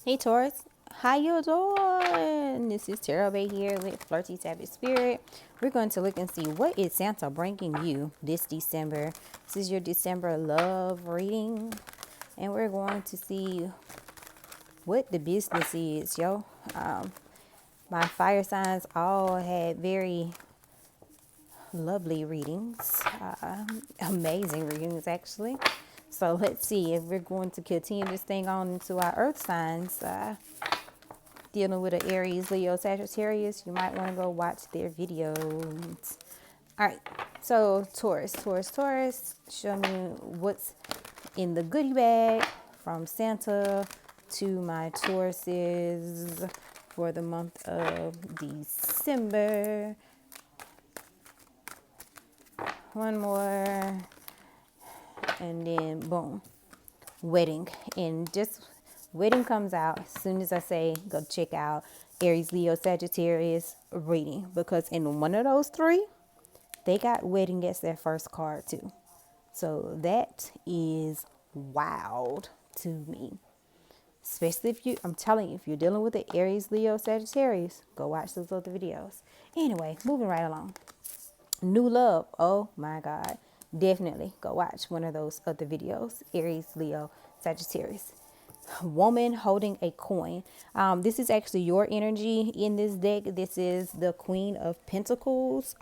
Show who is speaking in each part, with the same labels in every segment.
Speaker 1: Hey Taurus, how you doing? This is Tarot Bay here with Flirty Savage Spirit. We're going to look and see what is Santa bringing you this December. This is your December love reading, and we're going to see what the business is, yo. My fire signs all had very lovely readings, amazing readings actually. So let's see if we're going to continue this thing on into our earth signs. Dealing with an Aries, Leo, Sagittarius, you might want to go watch their videos. All right, so Taurus, show me what's in the goodie bag from Santa to my Tauruses for the month of December. One more, and then boom, wedding. And just wedding comes out as soon as I say go check out Aries, Leo, Sagittarius reading, because in one of those three they got wedding as their first card too. So that is wild to me. Especially if I'm telling you, if you're dealing with the Aries, Leo, Sagittarius, go watch those other videos. Anyway, moving right along. New love. Oh my God. Definitely go watch one of those other videos. Aries, Leo, Sagittarius. Woman holding a coin. This is actually your energy in this deck. This is the Queen of Pentacles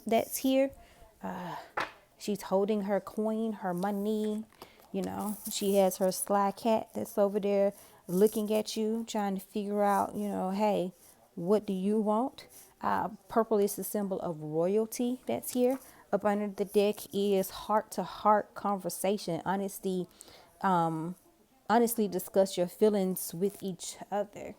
Speaker 1: that's here. She's holding her coin, her money. You know, she has her sly cat that's over there looking at you, trying to figure out, hey, what do you want? Purple is the symbol of royalty that's here. Up under the deck is heart to heart conversation, honesty, honestly discuss your feelings with each other.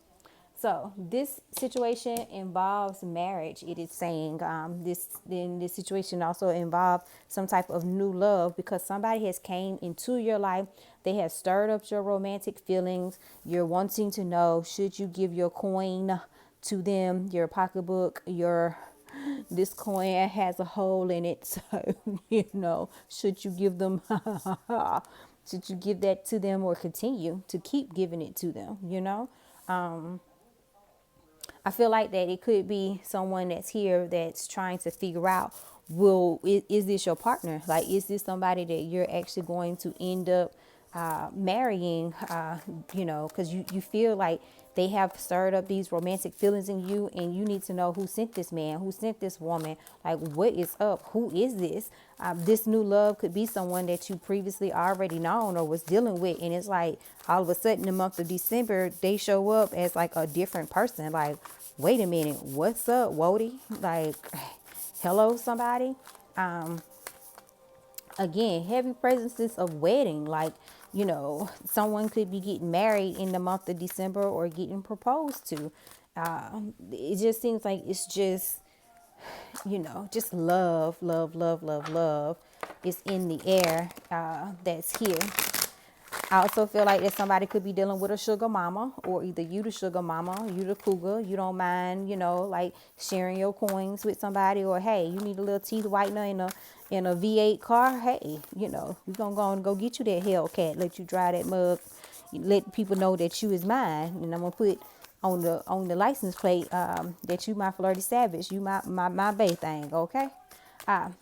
Speaker 1: So this situation involves marriage. It is saying this situation also involves some type of new love, because somebody has came into your life. They have stirred up your romantic feelings. You're wanting to know, should you give your coin to them, your pocketbook, your this coin has a hole in it. So, should you give them, should you give that to them or continue to keep giving it to them, I feel like that it could be someone that's here that's trying to figure out, is this your partner? Like, is this somebody that you're actually going to end up marrying? Because you feel like they have stirred up these romantic feelings in you, and you need to know who sent this man, who sent this woman. Like, what is up? Who is this? This new love could be someone that you previously already known or was dealing with, and it's like all of a sudden, the month of December, they show up as like a different person. Like, wait a minute, what's up, Wody? Like, hello, somebody. Again, heavy presences of wedding. Like, someone could be getting married in the month of December or getting proposed to. It just seems like it's just, just love, love, love, love, love is in the air that's here. I also feel like that somebody could be dealing with a sugar mama, or either you the sugar mama, you the cougar. You don't mind, like sharing your coins with somebody, or hey, you need a little teeth whitener in a V8 car. Hey, we gonna go and go get you that Hellcat. Let you drive that mug. Let people know that you is mine, and I'm gonna put on the license plate that you my flirty savage. You my bae thing. Okay.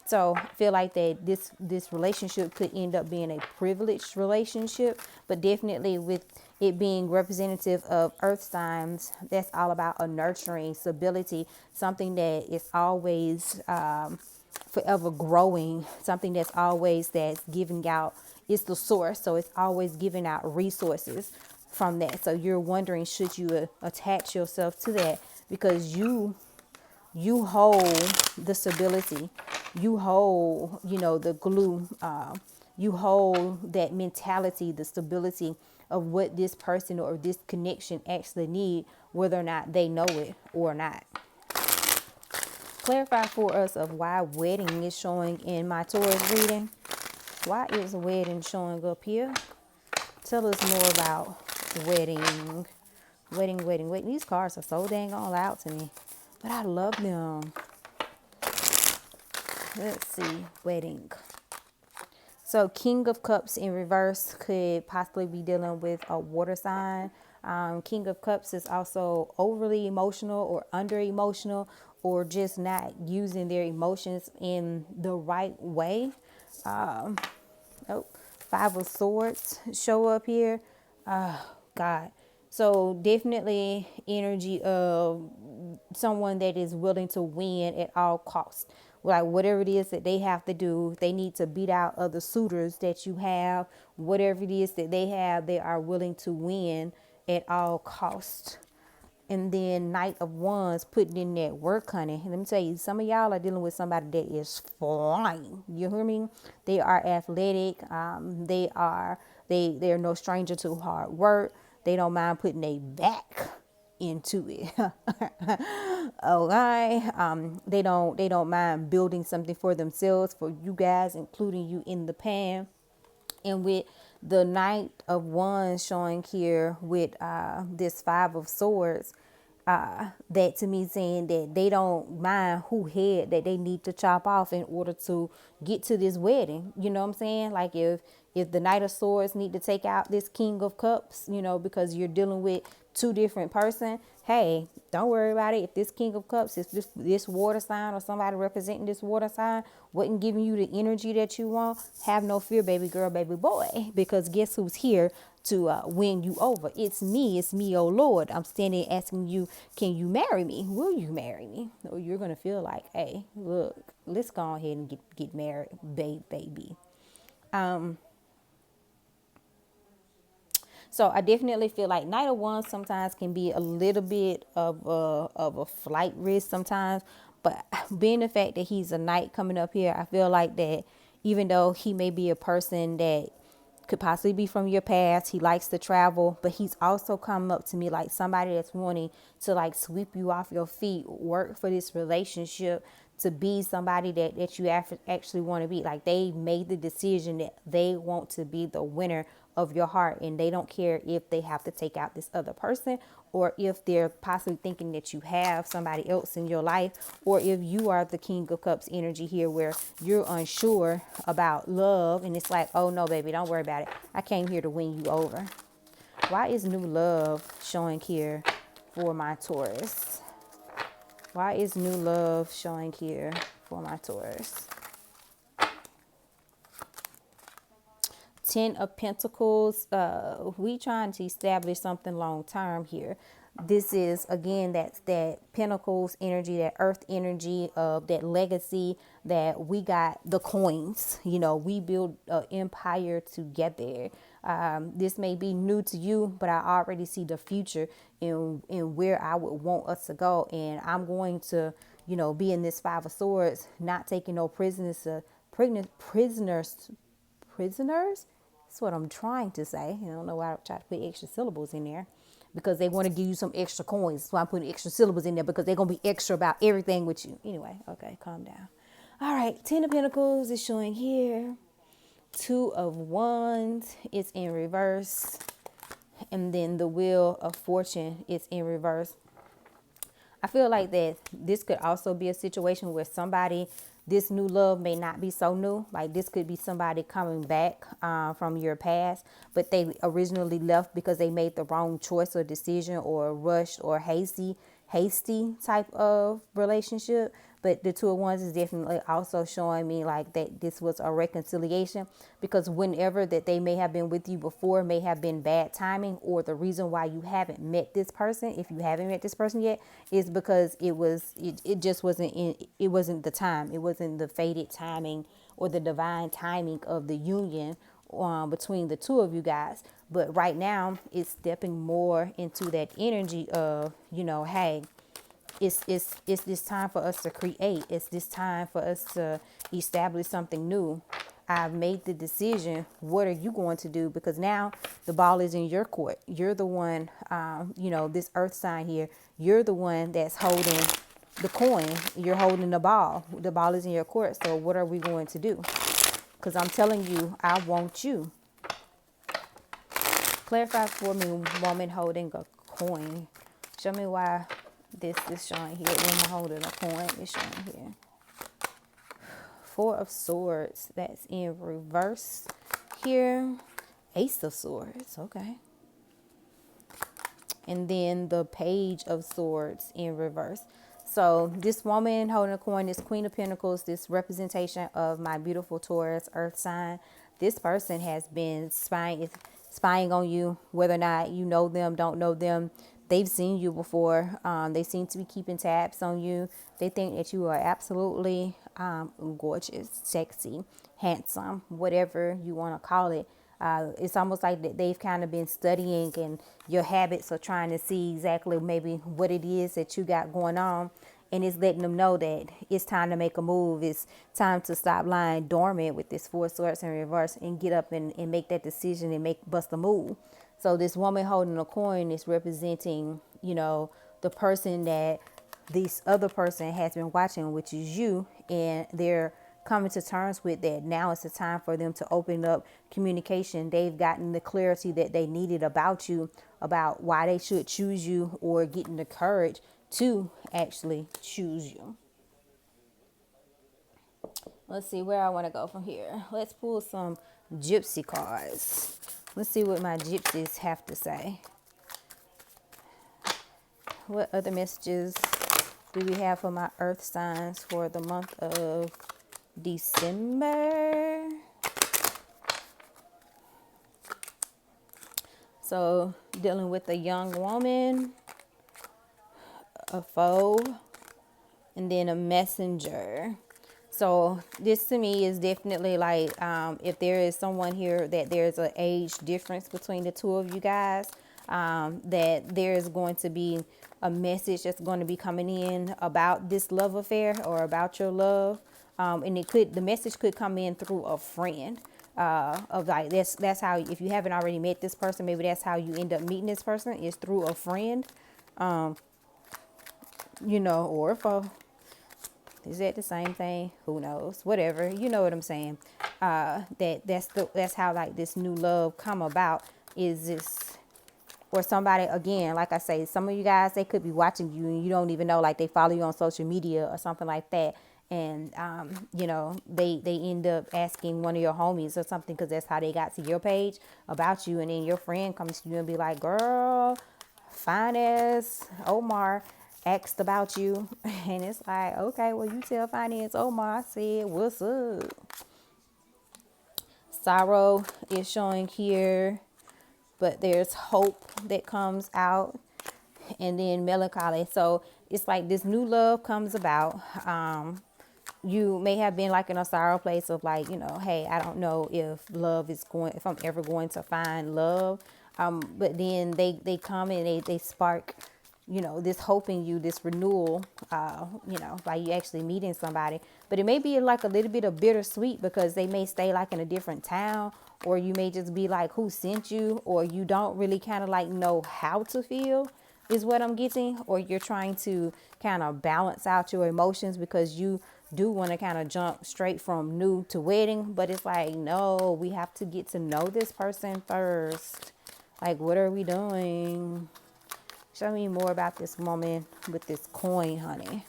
Speaker 1: So I feel like that this relationship could end up being a privileged relationship, but definitely with it being representative of earth signs, that's all about a nurturing stability, something that is always forever growing, something that's giving out. It's the source, so it's always giving out resources from that. So you're wondering, should you attach yourself to that, because you hold the stability, you hold, the glue, you hold that mentality, the stability of what this person or this connection actually need, whether or not they know it or not. Clarify for us of why wedding is showing in my Taurus reading. Why is wedding showing up here? Tell us more about wedding. Wedding. These cards are so dang on loud to me, but I love them. Let's see, wedding. So King of Cups in reverse could possibly be dealing with a water sign. King of Cups is also overly emotional or under emotional, or just not using their emotions in the right way. Oh, Five of Swords show up here. God. So definitely energy of someone that is willing to win at all costs. Like whatever it is that they have to do, they need to beat out other suitors that you have. Whatever it is that they have, they are willing to win at all costs. And then Knight of Wands putting in that work, honey. Let me tell you, some of y'all are dealing with somebody that is flying. You hear me? They are athletic. They're no stranger to hard work. They don't mind putting their back into it. Okay. They don't mind building something for themselves, for you guys, including you in the pan. And with the Knight of Wands showing here with this Five of Swords, that to me saying that they don't mind who head that they need to chop off in order to get to this wedding. You know what I'm saying? Like if the Knight of Swords need to take out this King of Cups, because you're dealing with two different person, hey, don't worry about it. If this King of Cups is this water sign, or somebody representing this water sign wasn't giving you the energy that you want, have no fear, baby girl, baby boy, because guess who's here to win you over? It's me, oh Lord. I'm standing asking you, can you marry me? Will you marry me? Or you're gonna feel like, hey, look, let's go ahead and get married, baby. So I definitely feel like Knight of Wands sometimes can be a little bit of a flight risk sometimes. But being the fact that he's a knight coming up here, I feel like that even though he may be a person that could possibly be from your past, he likes to travel, but he's also come up to me like somebody that's wanting to like sweep you off your feet, work for this relationship, to be somebody that you actually want to be. Like they made the decision that they want to be the winner of your heart, and they don't care if they have to take out this other person, or if they're possibly thinking that you have somebody else in your life, or if you are the King of Cups energy here where you're unsure about love and it's like, oh no baby, don't worry about it, I came here to win you over. Why is new love showing here for my Taurus? Why is new love showing here for my Taurus? Ten of Pentacles. We trying to establish something long term here. This is again that Pentacles energy, that earth energy of that legacy, that we got the coins. We build an empire together. This may be new to you, but I already see the future in where I would want us to go, and I'm going to be in this Five of Swords, not taking no prisoners. Prisoners. That's what I'm trying to say. I don't know why I try to put extra syllables in there, because they want to give you some extra coins. So I'm putting extra syllables in there because they're going to be extra about everything with you. Anyway, okay, calm down. All right, Ten of Pentacles is showing here. Two of Wands is in reverse. And then the Wheel of Fortune is in reverse. I feel like that this could also be a situation where this new love may not be so new. Like this could be somebody coming back from your past, but they originally left because they made the wrong choice or decision, or rushed or hasty type of relationship. But the Two of Wands is definitely also showing me like that this was a reconciliation, because whenever that they may have been with you before may have been bad timing, or the reason why you haven't met this person, if you haven't met this person yet, is because it just wasn't the time. It wasn't the fated timing or the divine timing of the union between the two of you guys. But right now it's stepping more into that energy of, hey, it's this time for us to create. It's this time for us to establish something new. I've made the decision. What are you going to do? Because now the ball is in your court. You're the one, this earth sign here, you're the one that's holding the coin. You're holding the ball. The ball is in your court. So what are we going to do? Because I'm telling you, I want you. Clarify for me, woman holding a coin. Show me why this is showing here. Woman holding a coin is showing here. Four of Swords, that's in reverse here. Ace of Swords, okay. And then the Page of Swords in reverse. So this woman holding a coin, this Queen of Pentacles, this representation of my beautiful Taurus earth sign. This person has been spying on you, whether or not you know them, don't know them. They've seen you before. They seem to be keeping tabs on you. They think that you are absolutely gorgeous, sexy, handsome, whatever you want to call it. It's almost like that they've kind of been studying and your habits are trying to see exactly maybe what it is that you got going on. And it's letting them know that it's time to make a move. It's time to stop lying dormant with this Four Swords in reverse and get up and make that decision and bust a move. So this woman holding a coin is representing, the person that this other person has been watching, which is you, and they're coming to terms with that. Now it's the time for them to open up communication. They've gotten the clarity that they needed about you, about why they should choose you, or getting the courage to actually choose you. Let's see where I want to go from here. Let's pull some gypsy cards. Let's see what my gypsies have to say. What other messages do we have for my earth signs for the month of December? So dealing with a young woman, a foe, and then a messenger. So this to me is definitely like, if there is someone here that there's an age difference between the two of you guys, that there is going to be a message that's going to be coming in about this love affair or about your love. And the message could come in through a friend. Of like that's how, if you haven't already met this person, maybe that's how you end up meeting this person, is through a friend. Or a foe. Is that the same thing? Who knows? Whatever. You know what I'm saying? That's how like this new love come about. Is this, or somebody, again, like I say, some of you guys, they could be watching you and you don't even know, like they follow you on social media or something like that. And, they end up asking one of your homies or something, because that's how they got to your page about you. And then your friend comes to you and be like, girl, fine as Omar asked about you. And it's like, okay, well, you tell Finance Omar I said, what's up? Sorrow is showing here, but there's hope that comes out, and then melancholy. So it's like this new love comes about. You may have been like in a sorrow place of like, hey, I don't know if I'm ever going to find love. But then they come and they spark, this hope in you, this renewal, by you actually meeting somebody. But it may be like a little bit of bittersweet, because they may stay like in a different town, or you may just be like, who sent you? Or you don't really kind of like know how to feel, is what I'm getting. Or you're trying to kind of balance out your emotions, because you do want to kind of jump straight from new to wedding. But it's like, no, we have to get to know this person first. Like, what are we doing? Show me more about this woman with this coin, honey.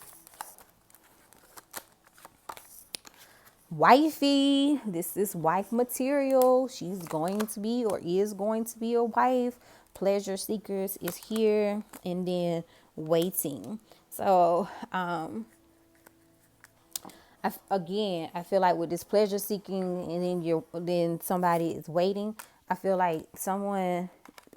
Speaker 1: Wifey, this is wife material. She's going to be, or is going to be, a wife. Pleasure seekers is here, and then waiting. So I feel like with this pleasure seeking, and then somebody is waiting. I feel like someone,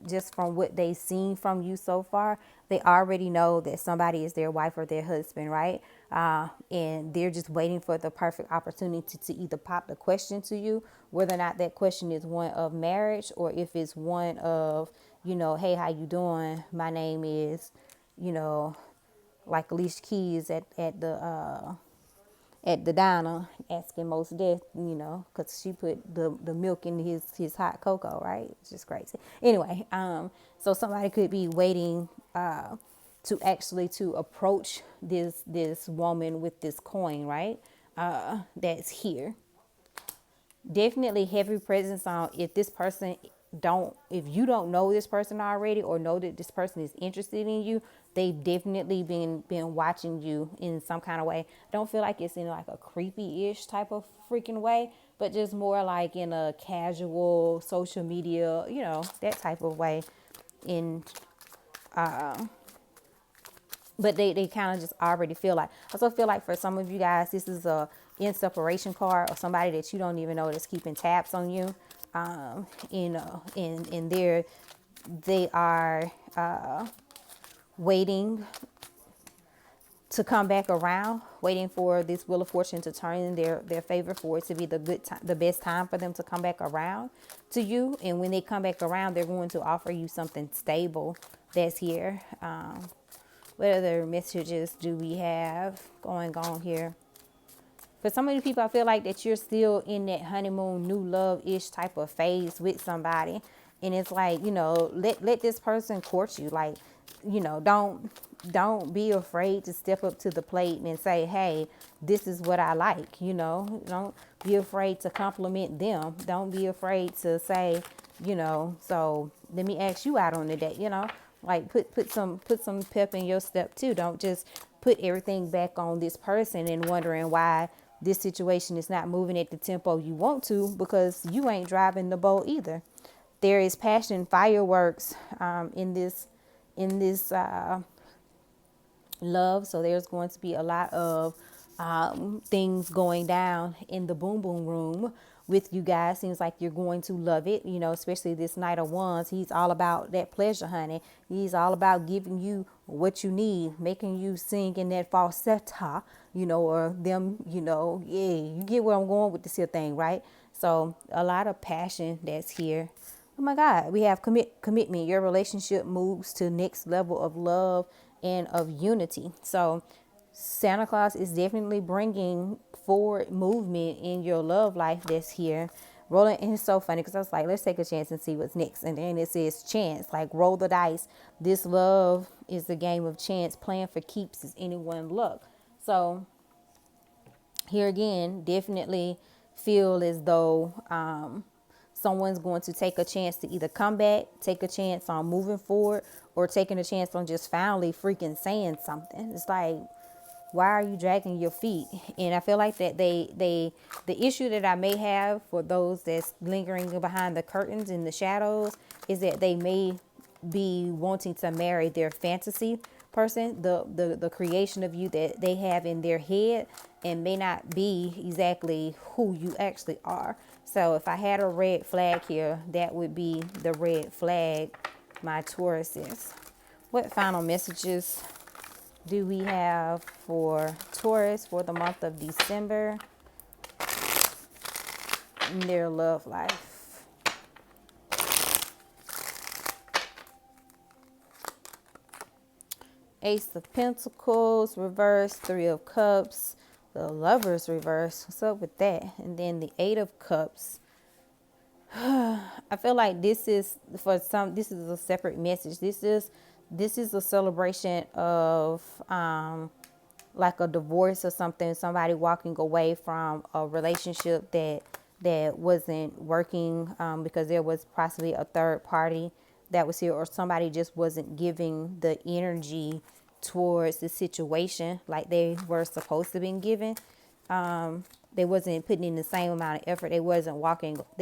Speaker 1: just from what they've seen from you so far, they already know that somebody is their wife or their husband, right? And they're just waiting for the perfect opportunity to either pop the question to you, whether or not that question is one of marriage, or if it's one of, hey, how you doing? My name is, like Alicia Keys at the diner asking Most Def, because she put the milk in his hot cocoa, right? It's just crazy. Anyway, so somebody could be waiting to approach this woman with this coin, right? That's here. Definitely heavy presence on, if this person if you don't know this person already or know that this person is interested in you, they've definitely been watching you in some kind of way. Don't feel like it's in like a creepy-ish type of freaking way, but just more like in a casual social media, that type of way. In But they kind of just already feel like. I also feel like for some of you guys, this is a in separation card or somebody that you don't even know that's keeping tabs on you. And they are waiting to come back around, waiting for this Wheel of Fortune to turn in their favor, for it to be the good time, the best time for them to come back around to you. And when they come back around, they're going to offer you something stable that's here. What other messages do we have going on here? For some of you people, I feel like that you're still in that honeymoon, new love-ish type of phase with somebody. And it's like, let this person court you. Like, don't be afraid to step up to the plate and say, hey, this is what I like. Don't be afraid to compliment them. Don't be afraid to say, so let me ask you out on a date, like put some pep in your step too. Don't just put everything back on this person and wondering why this situation is not moving at the tempo you want to, because you ain't driving the boat either. There is passion, fireworks in this love. So there's going to be a lot of things going down in the boom boom room with you guys. Seems like you're going to love it, especially this Knight of Wands. He's all about that pleasure, honey. He's all about giving you what you need, making you sing in that falsetto, or them, yeah, you get where I'm going with this here thing, right? So a lot of passion that's here. Oh my God, we have commitment. Your relationship moves to next level of love and of unity. So Santa Claus is definitely bringing forward movement in your love life that's here. Rolling, and it's so funny because I was like, let's take a chance and see what's next. And then it says chance, like roll the dice. This love is the game of chance. Playing for keeps is anyone luck. So here again, definitely feel as though someone's going to take a chance to either come back, take a chance on moving forward, or taking a chance on just finally freaking saying something. It's like, why are you dragging your feet? And I feel like that the issue that I may have for those that's lingering behind the curtains in the shadows is that they may be wanting to marry their fantasy person, the creation of you that they have in their head, and may not be exactly who you actually are. So if I had a red flag here, that would be the red flag, my Tauruses. What final messages do we have for Taurus for the month of December in their love life? Ace of Pentacles reverse, Three of Cups, the Lovers reverse. What's up with that? And then the Eight of Cups. I feel like this is a separate message. This is a celebration of like a divorce or something, somebody walking away from a relationship that wasn't working because there was possibly a third party that was here, or somebody just wasn't giving the energy towards the situation like they were supposed to be given. They wasn't putting in the same amount of effort. They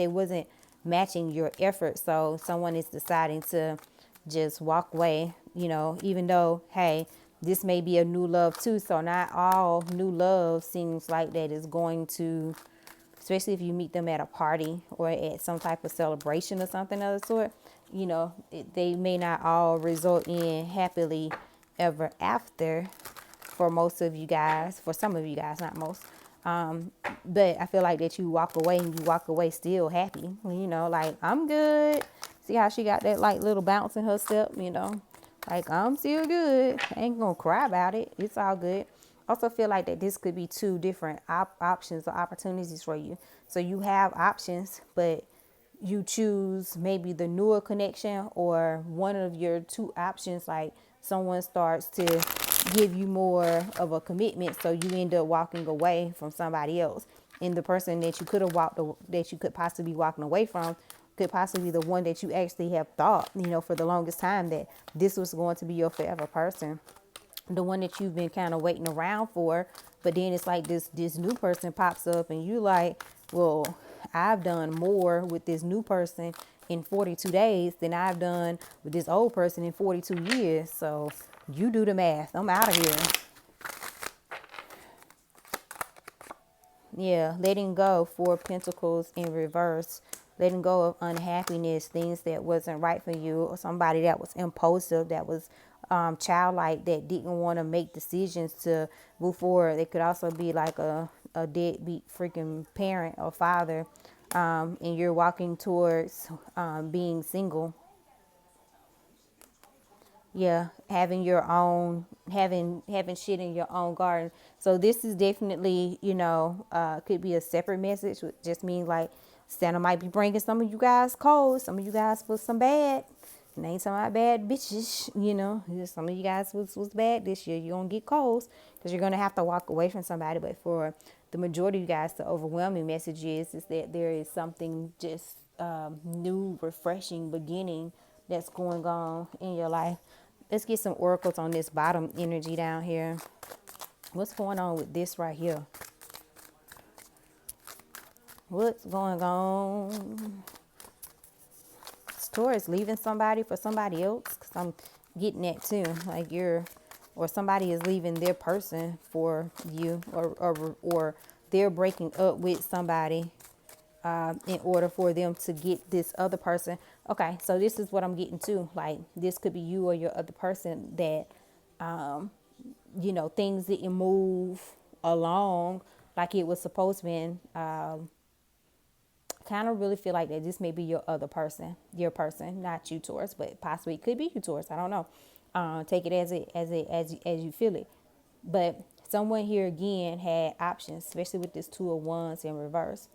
Speaker 1: wasn't matching your effort. So someone is deciding to just walk away, even though, hey, this may be a new love too. So not all new love seems like that is going to, especially if you meet them at a party or at some type of celebration or something of the sort, they may not all result in happily ever after for most of you guys, for some of you guys, not most. But I feel like that you walk away and you walk away still happy, like I'm good. See how she got that like little bounce in her step, like I'm still good. I ain't gonna cry about it. It's all good. Also feel like that this could be two different options or opportunities for you. So you have options, but you choose maybe the newer connection or one of your two options, like someone starts to give you more of a commitment, so you end up walking away from somebody else, and the person that you could possibly be walking away from could possibly be the one that you actually have thought, for the longest time that this was going to be your forever person, the one that you've been kind of waiting around for. But then it's like this new person pops up and you like, well, I've done more with this new person in 42 days than I've done with this old person in 42 years. So you do the math. I'm out of here. Yeah, letting go, Four of Pentacles in reverse. Letting go of unhappiness, things that wasn't right for you, or somebody that was impulsive, that was childlike, that didn't want to make decisions to move forward. It could also be like a deadbeat freaking parent or father, and you're walking towards being single. Yeah, having your own, having shit in your own garden. So this is definitely, could be a separate message, which just means like Santa might be bringing some of you guys cold, some of you guys was some bad. And I ain't talking about bad bitches, just some of you guys was bad this year. You're gonna get colds because you're gonna have to walk away from somebody. But for the majority of you guys, the overwhelming message is that there is something just new, refreshing beginning that's going on in your life. Let's get some oracles on this bottom energy down here. What's going on with this right here? What's going on? Taurus, leaving somebody for somebody else. Because I'm getting that too. Like or somebody is leaving their person for you. Or they're breaking up with somebody in order for them to get this other person. Okay, so this is what I'm getting to. Like, this could be you or your other person that, things didn't move along like it was supposed to be. Kind of really feel like that this may be your other person, your person, not you, Taurus, but possibly it could be you, Taurus. I don't know. Take it as you feel it. But someone here again had options, especially with this Two of Wands in reverse.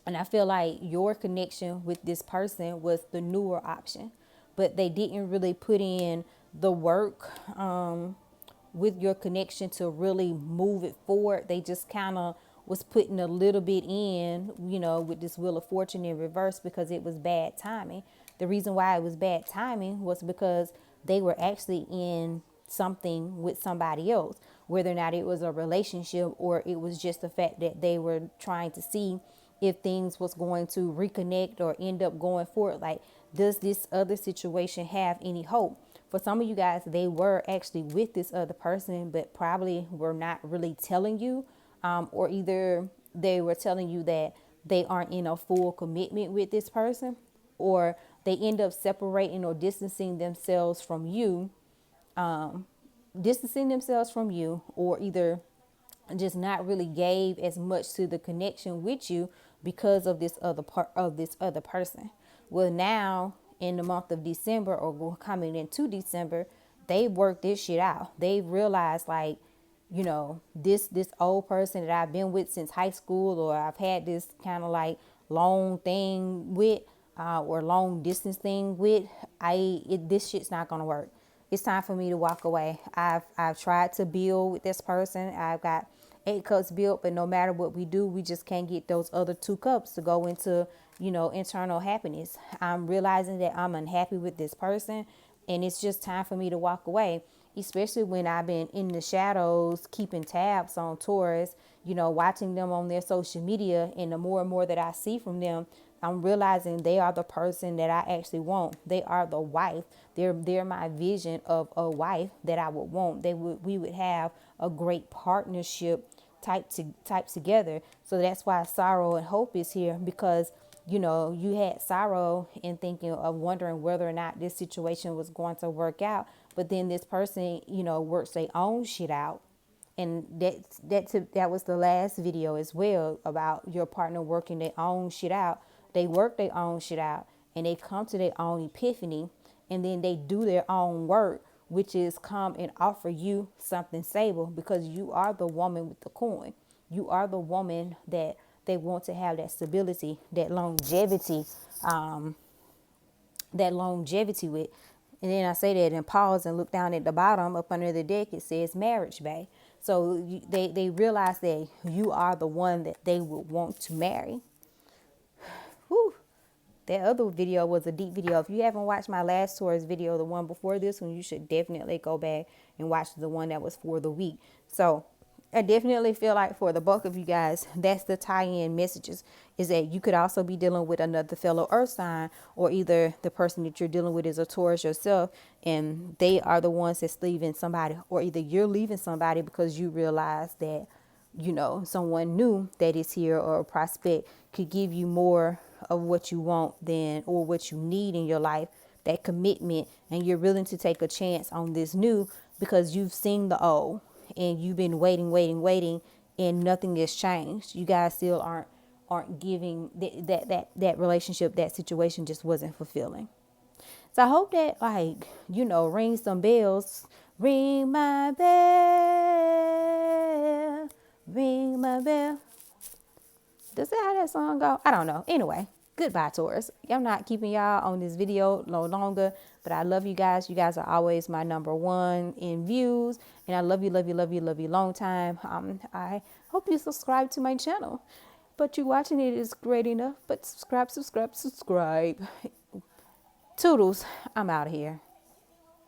Speaker 1: And I feel like your connection with this person was the newer option, but they didn't really put in the work with your connection to really move it forward. They just kind of was putting a little bit in, with this Wheel of Fortune in reverse because it was bad timing. The reason why it was bad timing was because they were actually in something with somebody else, whether or not it was a relationship or it was just the fact that they were trying to see if things was going to reconnect or end up going forward. Like, does this other situation have any hope? For some of you guys, they were actually with this other person, but probably were not really telling you, or either they were telling you that they aren't in a full commitment with this person, or they end up separating or distancing themselves from you, or either just not really gave as much to the connection with you because of this other person. Well, now in the month of December, or coming into December, they worked this shit out. They realized, like, this old person that I've been with since high school, or I've had this kind of like long thing with, or long distance thing with, this shit's not gonna work. It's time for me to walk away. I've tried to build with this person. I've got 8 cups built, but no matter what we do, we just can't get those other 2 cups to go into, internal happiness. I'm realizing that I'm unhappy with this person, and it's just time for me to walk away. Especially when I've been in the shadows, keeping tabs on Taurus, watching them on their social media, and the more and more that I see from them, I'm realizing they are the person that I actually want. They are the wife. They're my vision of a wife that I would want. We would have a great partnership type together. So that's why sorrow and hope is here, because you had sorrow in thinking of wondering whether or not this situation was going to work out, but then this person works their own shit out. And that was the last video as well, about your partner working their own shit out. They work their own shit out, and they come to their own epiphany, and then they do their own work, which is come and offer you something stable, because you are the woman with the coin. You are the woman that they want to have that stability, that longevity with. And then I say that and pause and look down at the bottom up under the deck. It says marriage bay. So they realize that you are the one that they would want to marry. Whew. That other video was a deep video. If you haven't watched my last Taurus video, the one before this one, you should definitely go back and watch the one that was for the week. So I definitely feel like for the bulk of you guys, that's the tie-in messages, is that you could also be dealing with another fellow earth sign, or either the person that you're dealing with is a Taurus yourself, and they are the ones that's leaving somebody, or either you're leaving somebody because you realize that, you know, someone new that is here, or a prospect could give you more of what you want than, or what you need in your life, that commitment, and you're willing to take a chance on this new because you've seen the old and you've been waiting, and nothing has changed. You guys still aren't giving that relationship, that situation just wasn't fulfilling. So I hope that, like, you know, ring some bells. Ring my bell. Ring my bell. Does that how that song go? I don't know. Anyway, goodbye, Taurus. I'm not keeping y'all on this video no longer, but I love you guys. You guys are always my number one in views, and I love you, love you, love you, love you long time. I hope you subscribe to my channel. But you watching it is great enough. But subscribe. Toodles. I'm out of here.